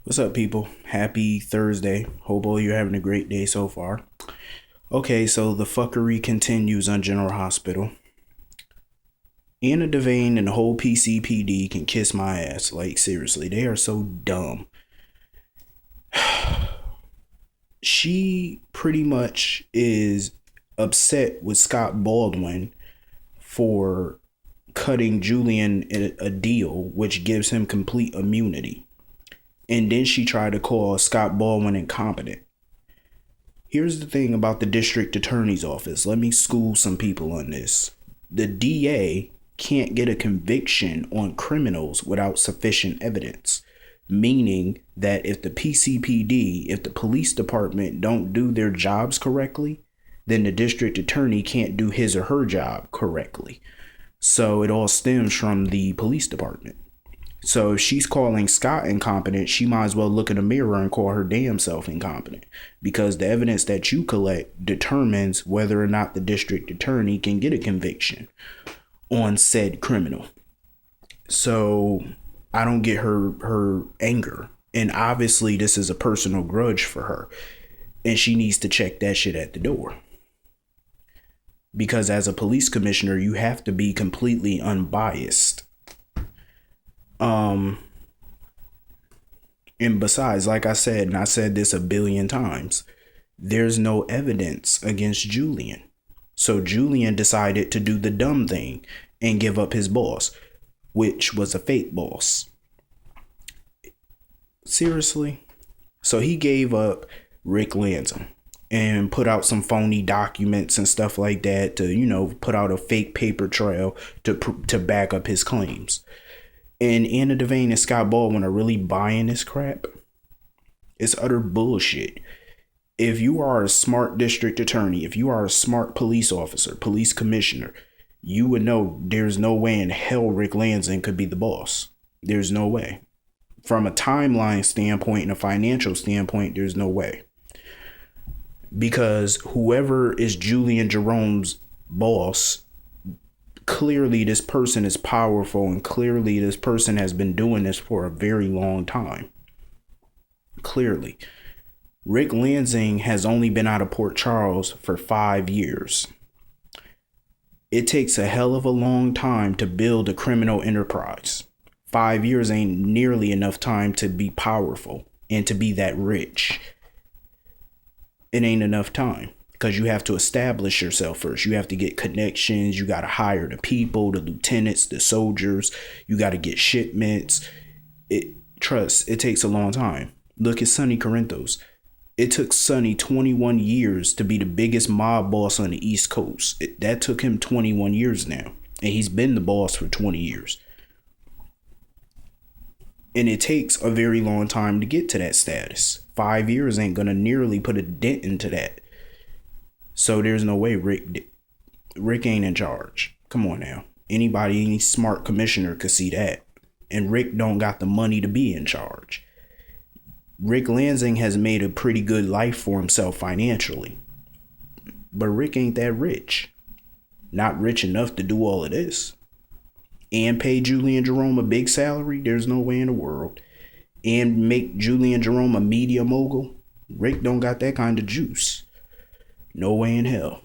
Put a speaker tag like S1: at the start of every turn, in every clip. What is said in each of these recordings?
S1: What's up, people? Happy Thursday. Hope all you're having a great day so far. Okay, so the fuckery continues on General Hospital. Anna Devane and the whole PCPD can kiss my ass. Like, seriously, they are so dumb. She pretty much is upset with Scott Baldwin for cutting Julian a deal which gives him complete immunity. And then she tried to call Scott Baldwin incompetent. Here's the thing about the district attorney's office. Let me school some people on this. The DA can't get a conviction on criminals without sufficient evidence, meaning that if the PCPD, if the police department don't do their jobs correctly, then the district attorney can't do his or her job correctly. So it all stems from the police department. So if she's calling Scott incompetent, she might as well look in the mirror and call her damn self incompetent, because the evidence that you collect determines whether or not the district attorney can get a conviction on said criminal. So I don't get her anger. And obviously this is a personal grudge for her. And she needs to check that shit at the door. Because as a police commissioner, you have to be completely unbiased. And besides, like I said, and I said this a billion times, there's no evidence against Julian. So Julian decided to do the dumb thing and give up his boss, which was a fake boss. Seriously? So he gave up Rick Lanzam and put out some phony documents and stuff like that to, put out a fake paper trail to back up his claims. And Anna Devane and Scott Baldwin are really buying this crap. It's utter bullshit. If you are a smart district attorney, if you are a smart police officer, police commissioner, you would know there's no way in hell Rick Lanzing could be the boss. There's no way. From a timeline standpoint and a financial standpoint, there's no way. Because whoever is Julian Jerome's boss, clearly this person is powerful, and clearly this person has been doing this for a very long time. Clearly. Rick Lanzing has only been out of Port Charles for 5 years. It takes a hell of a long time to build a criminal enterprise. 5 years ain't nearly enough time to be powerful and to be that rich. It ain't enough time. Because you have to establish yourself first. You have to get connections. You got to hire the people, the lieutenants, the soldiers. You got to get shipments. It takes a long time. Look at Sonny Corinthos. It took Sonny 21 years to be the biggest mob boss on the East Coast. That took him 21 years now. And he's been the boss for 20 years. And it takes a very long time to get to that status. 5 years ain't going to nearly put a dent into that. So there's no way Rick ain't in charge. Come on now. Any smart commissioner could see that. And Rick don't got the money to be in charge. Rick Lanzing has made a pretty good life for himself financially. But Rick ain't that rich. Not rich enough to do all of this. And pay Julian Jerome a big salary? There's no way in the world. And make Julian Jerome a media mogul? Rick don't got that kind of juice. No way in hell.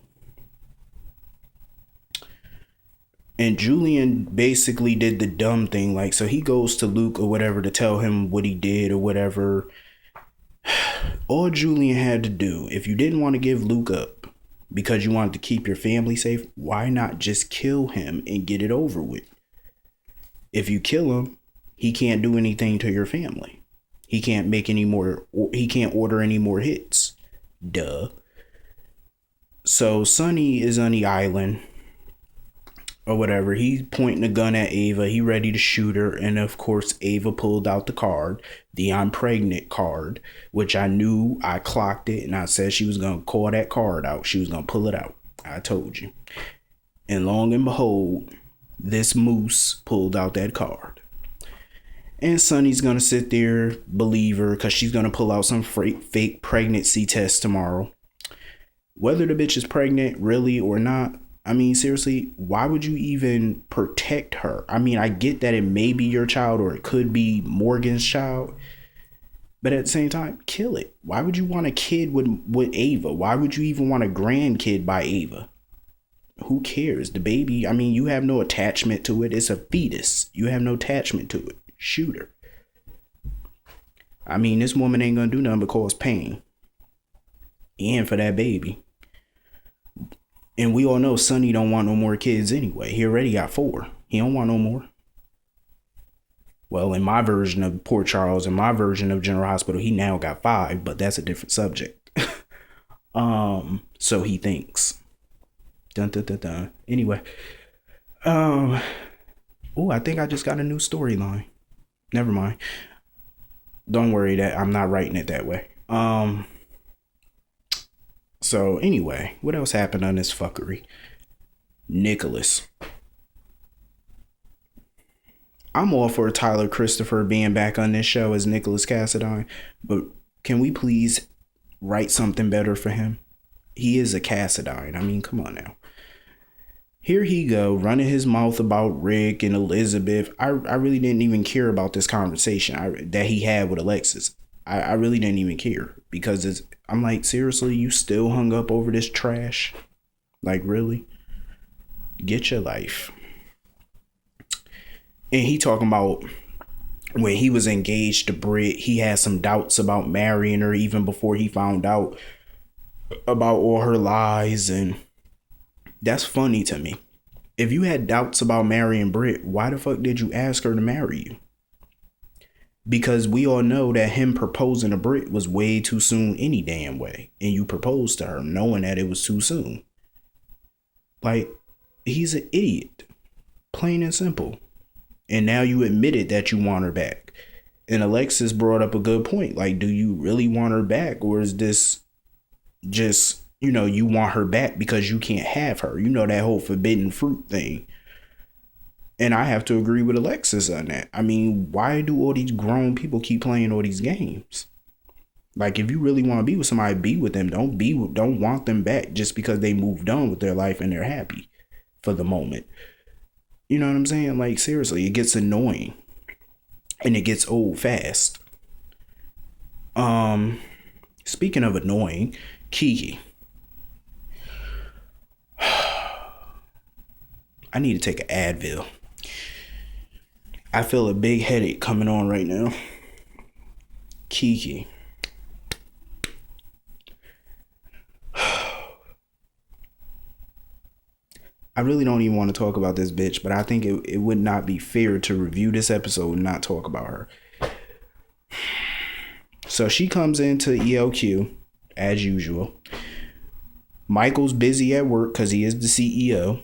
S1: And Julian basically did the dumb thing. Like, so he goes to Luke or whatever to tell him what he did or whatever. All Julian had to do, if you didn't want to give Luke up because you wanted to keep your family safe, why not just kill him and get it over with? If you kill him, he can't do anything to your family. He can't order any more hits. Duh. So Sonny is on the island or whatever. He's pointing a gun at Ava. He ready to shoot her. And of course, Ava pulled out the card, the I'm pregnant card, which I knew. I clocked it and I said she was going to call that card out. She was going to pull it out. I told you. And long and behold, this moose pulled out that card. And Sonny's going to sit there, believe her, because she's going to pull out some fake pregnancy test tomorrow. Whether the bitch is pregnant really or not, I mean, seriously, why would you even protect her? I mean, I get that it may be your child or it could be Morgan's child. But at the same time, kill it. Why would you want a kid with Ava? Why would you even want a grandkid by Ava? Who cares? The baby, I mean, you have no attachment to it. It's a fetus. You have no attachment to it. Shoot her. I mean, this woman ain't gonna do nothing but cause pain. And for that baby. And we all know Sonny don't want no more kids anyway. He already got 4. He don't want no more. Well, in my version of Port Charles, in my version of General Hospital, he now got 5, but that's a different subject. So he thinks. Dun dun dun dun. Anyway. I think I just got a new storyline. Never mind. Don't worry that I'm not writing it that way. So anyway, what else happened on this fuckery? Nicholas. I'm all for Tyler Christopher being back on this show as Nicholas Cassadine, but can we please write something better for him? He is a Cassadine. I mean, come on now. Here he go, running his mouth about Rick and Elizabeth. I really didn't even care about this conversation that he had with Alexis. I really didn't even care because I'm like, seriously, you still hung up over this trash? Like, really? Get your life. And he talking about when he was engaged to Britt, he had some doubts about marrying her even before he found out about all her lies. And that's funny to me. If you had doubts about marrying Britt, why the fuck did you ask her to marry you? Because we all know that him proposing to Britt was way too soon any damn way. And you proposed to her knowing that it was too soon. Like, he's an idiot. Plain and simple. And now you admitted that you want her back. And Alexis brought up a good point. Like, do you really want her back? Or is this just, you want her back because you can't have her? You know, that whole forbidden fruit thing. And I have to agree with Alexis on that. I mean, why do all these grown people keep playing all these games? Like, if you really want to be with somebody, be with them. Don't want them back just because they moved on with their life and they're happy for the moment. You know what I'm saying? Like, seriously, it gets annoying. And it gets old fast. Speaking of annoying, Kiki. I need to take an Advil. I feel a big headache coming on right now. Kiki. I really don't even want to talk about this bitch, but I think it would not be fair to review this episode and not talk about her. So she comes into ELQ as usual. Michael's busy at work because he is the CEO.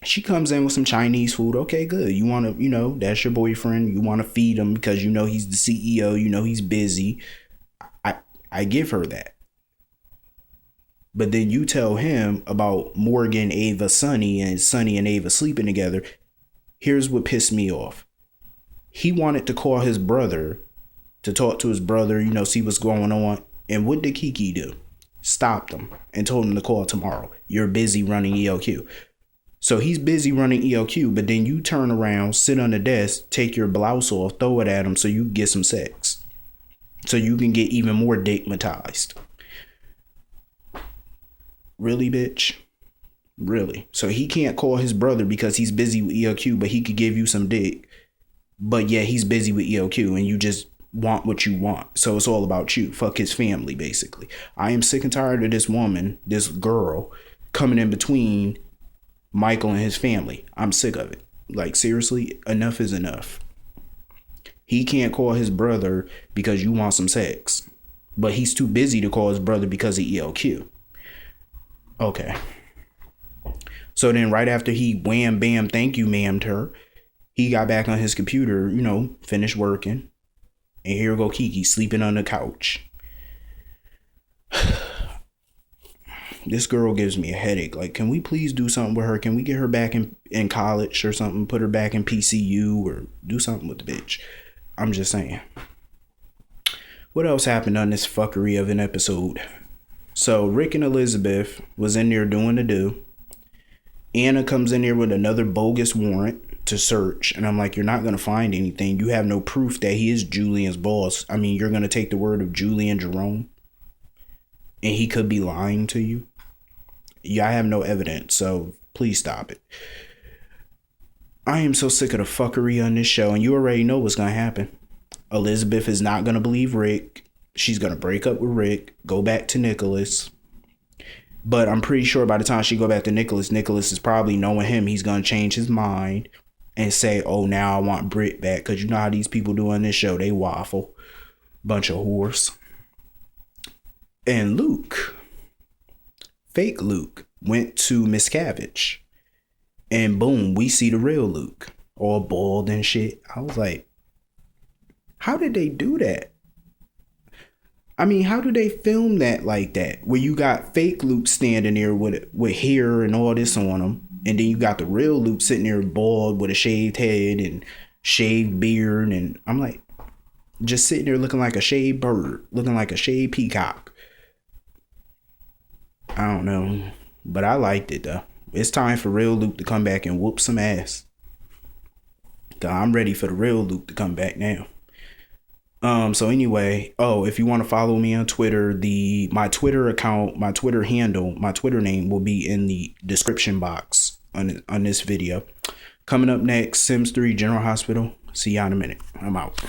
S1: She comes in with some Chinese food. Okay, good. You want to, that's your boyfriend. You want to feed him because you know he's the CEO. You know he's busy. I give her that. But then you tell him about Morgan, Ava, Sonny, and Sonny and Ava sleeping together. Here's what pissed me off. He wanted to call his brother to talk to his brother, see what's going on. And what did Kiki do? Stopped him and told him to call tomorrow. You're busy running ELQ. So he's busy running ELQ, but then you turn around, sit on the desk, take your blouse off, throw it at him so you can get some sex. So you can get even more digmatized. Really, bitch? Really? So he can't call his brother because he's busy with ELQ, but he could give you some dick. But yeah, he's busy with ELQ and you just want what you want. So it's all about you. Fuck his family, basically. I am sick and tired of this woman, this girl, coming in between Michael and his family. I'm sick of it. Like, seriously, enough is enough. He can't call his brother because you want some sex. But he's too busy to call his brother because of ELQ. Okay. So then right after he wham, bam, thank you, ma'am'd her, he got back on his computer, finished working. And here go Kiki sleeping on the couch. This girl gives me a headache. Like, can we please do something with her? Can we get her back in college or something? Put her back in PCU or do something with the bitch. I'm just saying. What else happened on this fuckery of an episode? So Rick and Elizabeth was in there doing the do. Anna comes in there with another bogus warrant. to search, and I'm like, you're not gonna find anything. You have no proof that he is Julian's boss. I mean, you're gonna take the word of Julian Jerome, and he could be lying to you. Yeah, I have no evidence, so please stop it. I am so sick of the fuckery on this show, and you already know what's gonna happen. Elizabeth is not gonna believe Rick. She's gonna break up with Rick, go back to Nicholas. But I'm pretty sure by the time she go back to Nicholas, Nicholas is probably knowing him. He's gonna change his mind and say, "Oh, now I want Britt back," because you know how these people do on this show. They waffle, bunch of whores. And Luke, fake Luke, went to Miscavige, and boom, we see the real Luke, all bald and shit. I was like, how did they do that? I mean, how do they film that like that? Where you got fake Luke standing there with hair and all this on him, and then you got the real Luke sitting there bald with a shaved head and shaved beard, and I'm like, just sitting there looking like a shaved bird, looking like a shaved peacock. I don't know, but I liked it though. It's time for real Luke to come back and whoop some ass. I'm ready for the real Luke to come back now. So anyway, if you want to follow me on Twitter, my Twitter account, my Twitter handle, my Twitter name will be in the description box on this video. Coming up next, Sims 3 General Hospital. See y'all in a minute. I'm out.